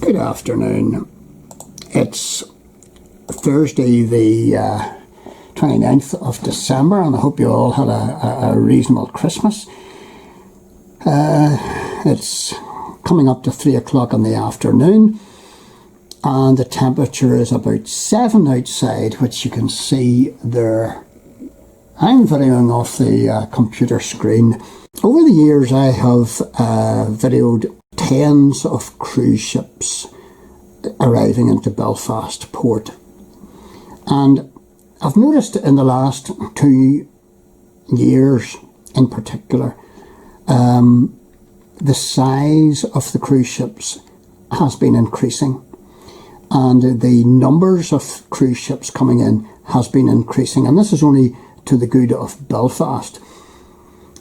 Good afternoon. It's Thursday the 29th of December, and I hope you all had a reasonable Christmas. It's coming up to 3 o'clock in the afternoon, and the temperature is about 7 outside, which you can see there. I'm videoing off the computer screen. Over the years I have videoed tens of cruise ships arriving into Belfast port, and I've noticed in the last 2 years in particular, the size of the cruise ships has been increasing, and the numbers of cruise ships coming in has been increasing, and this is only to the good of Belfast.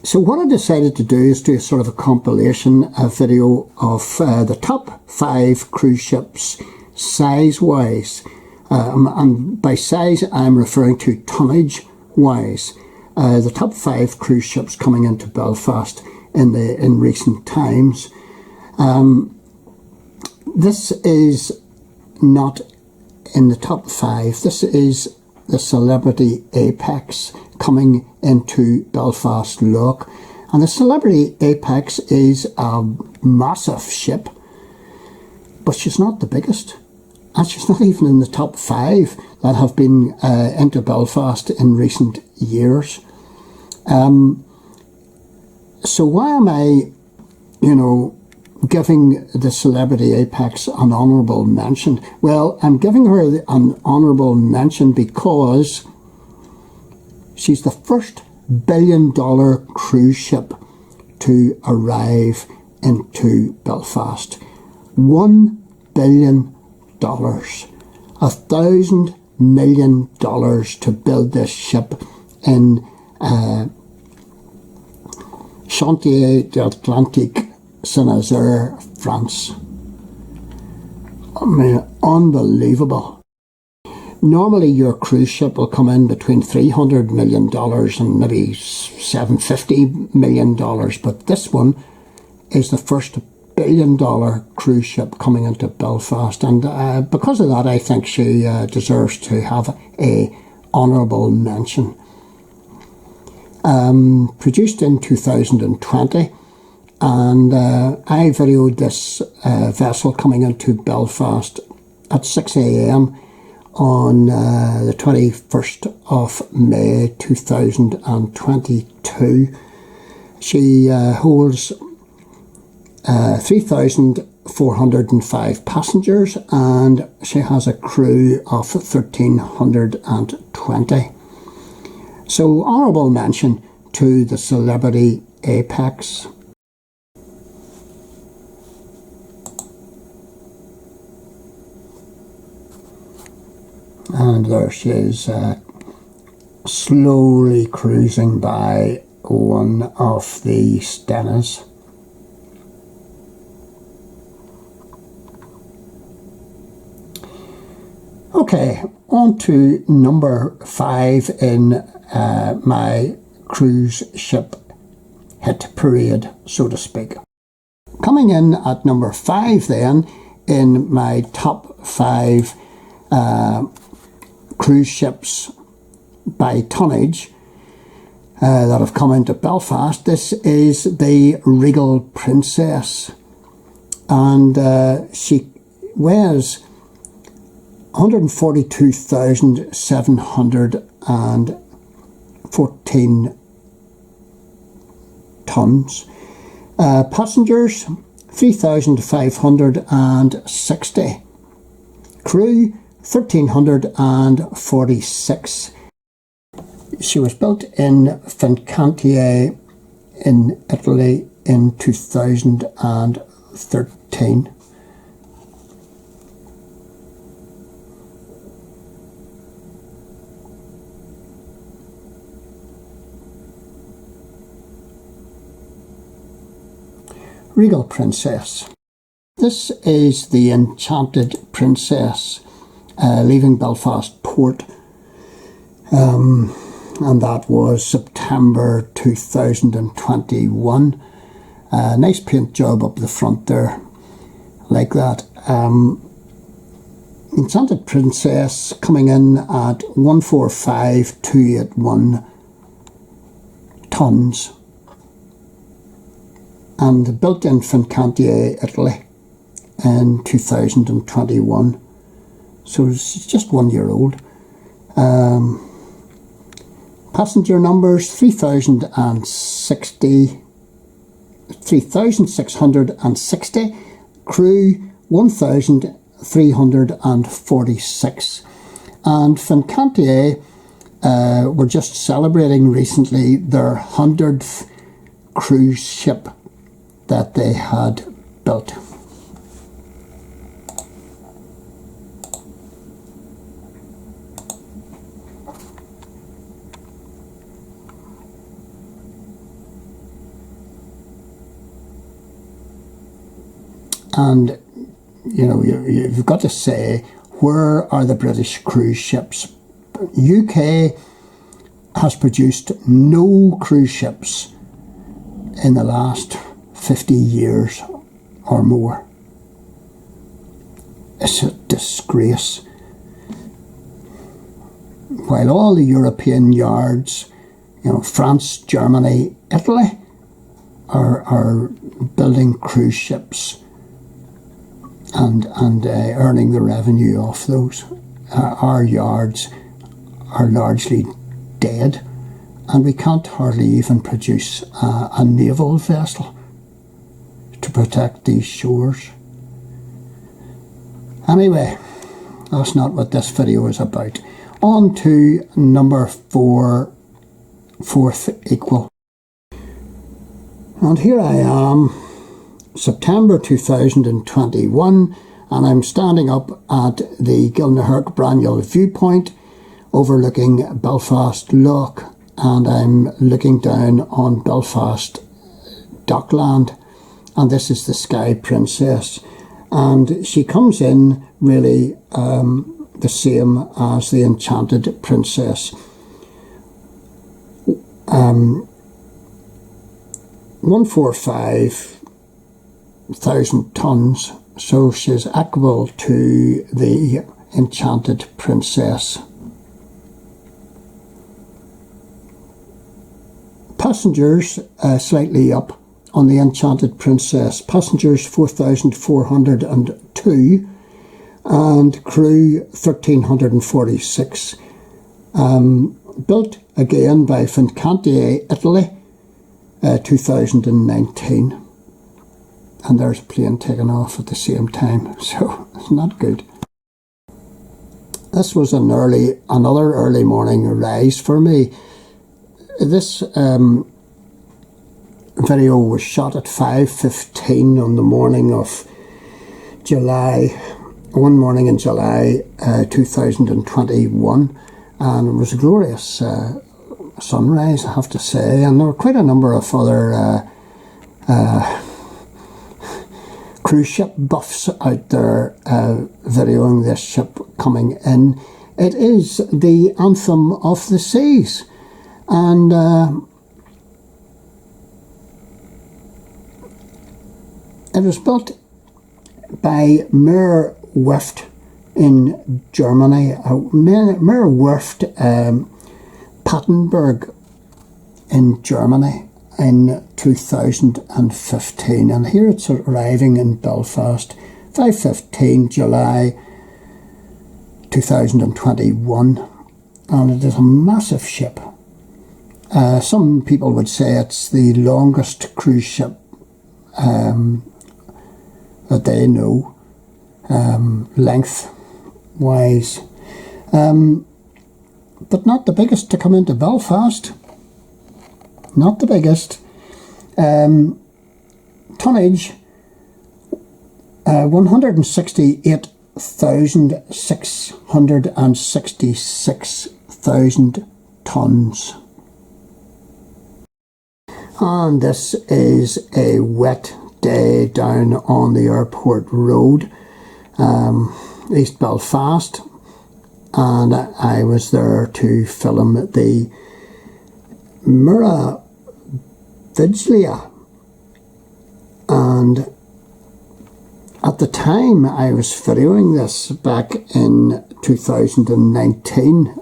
So what I decided to do is do sort of a compilation, a video of the top 5 cruise ships size-wise. And by size I'm referring to tonnage-wise. The top 5 cruise ships coming into Belfast in recent times. This is not in the top 5. This is the Celebrity Apex coming into Belfast Lough, and the Celebrity Apex is a massive ship, but she's not the biggest, and she's not even in the top 5 that have been into Belfast in recent years. So why am I, giving the Celebrity Apex an honourable mention? Well, I'm giving her an honourable mention because she's the first billion-dollar cruise ship to arrive into Belfast. $1 billion. $1,000 million to build this ship in Chantiers d'Atlantique, Saint-Nazaire, France. I mean, unbelievable. Normally your cruise ship will come in between $300 million and maybe $750 million, but this one is the first billion-dollar cruise ship coming into Belfast, and because of that I think she deserves to have a honourable mention. Produced in 2020, and I videoed this vessel coming into Belfast at 6 AM on the 21st of May 2022. She holds 3,405 passengers, and she has a crew of 1,320. So honourable mention to the Celebrity Apex. And there she is, slowly cruising by one of the Stenas. Okay, on to number 5 in my cruise ship hit parade, so to speak. Coming in at number 5 then, in my top 5 cruise ships by tonnage that have come into Belfast, this is the Regal Princess, and she weighs 142,714 tons. Passengers 3,560. Crew 1,346. She was built in Fincantieri in Italy in 2013. Regal Princess. This is the Enchanted Princess leaving Belfast port, and that was September 2021. Nice paint job up the front there, like that. Enchanted Princess coming in at 145,281 tons, and built in Fincantieri, Italy in 2021, so it's just 1 year old. Passenger numbers 3,660, crew 1,346, and Fincantieri were just celebrating recently their 100th cruise ship that they had built. And you know, you've got to say, where are the British cruise ships? UK has produced no cruise ships in the last 50 years or more. It's a disgrace. While all the European yards, you know, France, Germany, Italy, are building cruise ships and earning the revenue off those. Our yards are largely dead, and we can't hardly even produce a naval vessel to protect these shores. Anyway, that's not what this video is about. On to number 4, fourth equal. And here I am, September 2021, and I'm standing up at the Gilnahirk Braniel viewpoint overlooking Belfast Lough, and I'm looking down on Belfast Dockland, and this is the Sky Princess, and she comes in really the same as the Enchanted Princess. 145,000 tons, so she's equal to the Enchanted Princess. Passengers slightly up on the Enchanted Princess. Passengers 4,402 and crew 1,346. Built again by Fincantieri, Italy, 2019. And there's a plane taking off at the same time, so it's not good. This was another early morning rise for me. This video was shot at 5:15 on the morning of one morning in July 2021, and it was a glorious sunrise, I have to say, and there were quite a number of other cruise ship buffs out there videoing this ship coming in. It is the Anthem of the Seas, and it was built by Werft in Germany, Werft Papenburg in Germany in 2015, and here it's arriving in Belfast 5:15 July 2021, and it is a massive ship. Some people would say it's the longest cruise ship that they know, length-wise, but not the biggest to come into Belfast. Not the biggest. Tonnage 168,666,000 tons. And this is a wet day down on the airport road, East Belfast, and I was there to film the Meraviglia, and at the time I was videoing this back in 2019,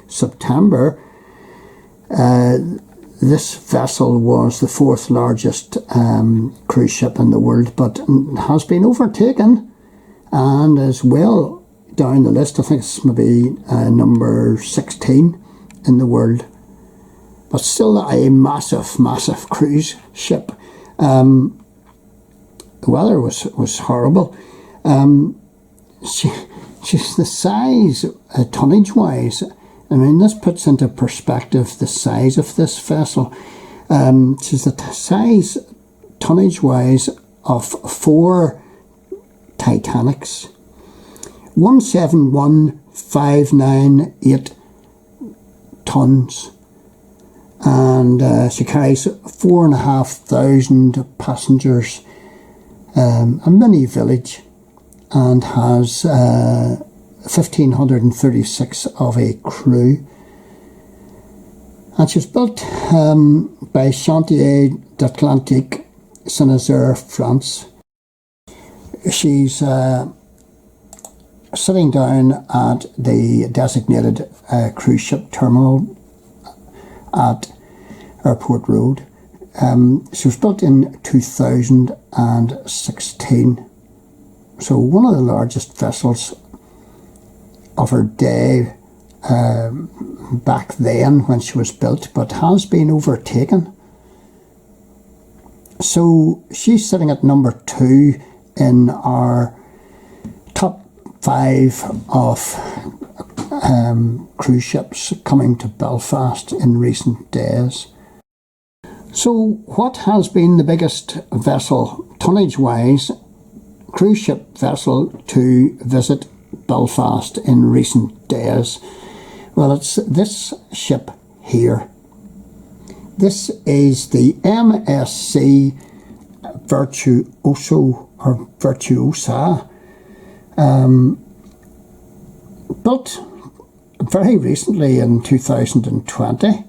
September, this vessel was the 4th largest cruise ship in the world, but has been overtaken and is well down the list. I think it's maybe number 16 in the world, but still a massive, massive cruise ship. The weather was horrible. She's the size, tonnage-wise. I mean, this puts into perspective the size of this vessel. She's the size, tonnage-wise, of 4 Titanics. 171,598 tons. And she carries 4,500 passengers, a mini village, and has 1,536 of a crew. And she's built by Chantiers d'Atlantique, Saint-Nazaire, France. She's sitting down at the designated cruise ship terminal at Airport Road. She was built in 2016. So one of the largest vessels of her day back then when she was built, but has been overtaken. So she's sitting at number 2 in our top 5 of cruise ships coming to Belfast in recent days. So what has been the biggest vessel, tonnage-wise, cruise ship vessel to visit Belfast in recent days? Well, it's this ship here. This is the MSC Virtuoso or Virtuosa, built very recently in 2020,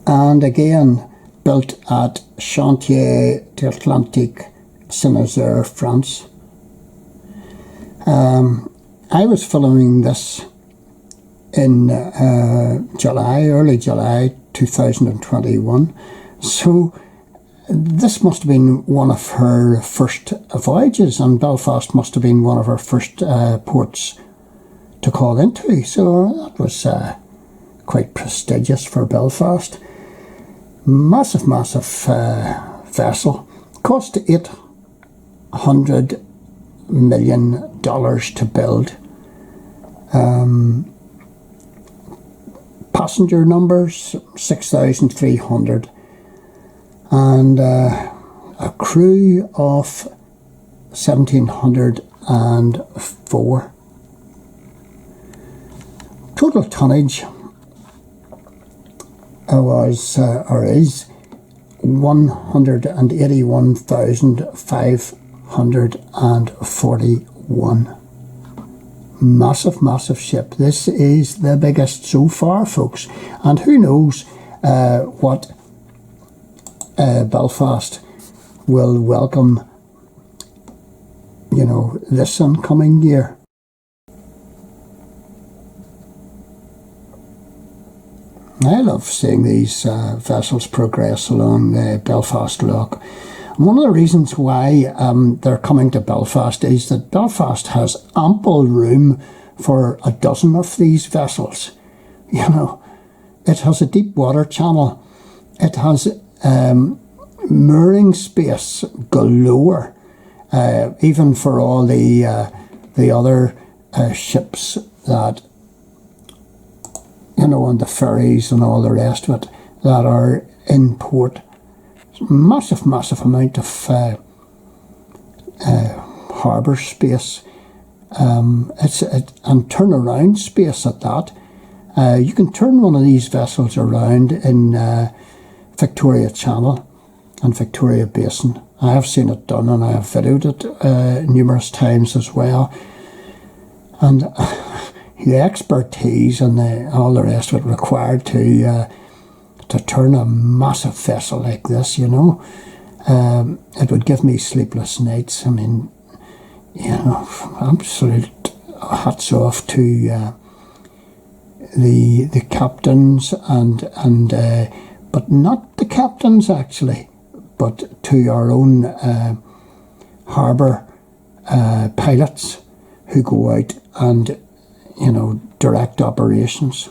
and again built at Chantiers d'Atlantique, Saint-Nazaire, France. I was filming this in early July 2021, so this must have been one of her first voyages, and Belfast must have been one of her first ports to call into, so that was quite prestigious for Belfast. Massive, massive vessel. Cost $800 million to build. Passenger numbers 6,300, and a crew of 1,704. Total tonnage was or is 181,541. Massive, massive ship. This is the biggest so far, folks. And who knows what Belfast will welcome, this incoming year. I love seeing these vessels progress along the Belfast Lough. One of the reasons why they're coming to Belfast is that Belfast has ample room for a dozen of these vessels. It has a deep water channel. It has mooring space galore, even for all the other ships that, and the ferries and all the rest of it that are in port. Massive, massive amount of harbour space. And turnaround space at that. You can turn one of these vessels around in Victoria Channel and Victoria Basin. I have seen it done, and I have videoed it numerous times as well. And the expertise and all the rest of it required to turn a massive vessel like this, It would give me sleepless nights. I mean, absolute hats off to the captains and but not the captains actually, but to our own harbour pilots who go out and direct operations.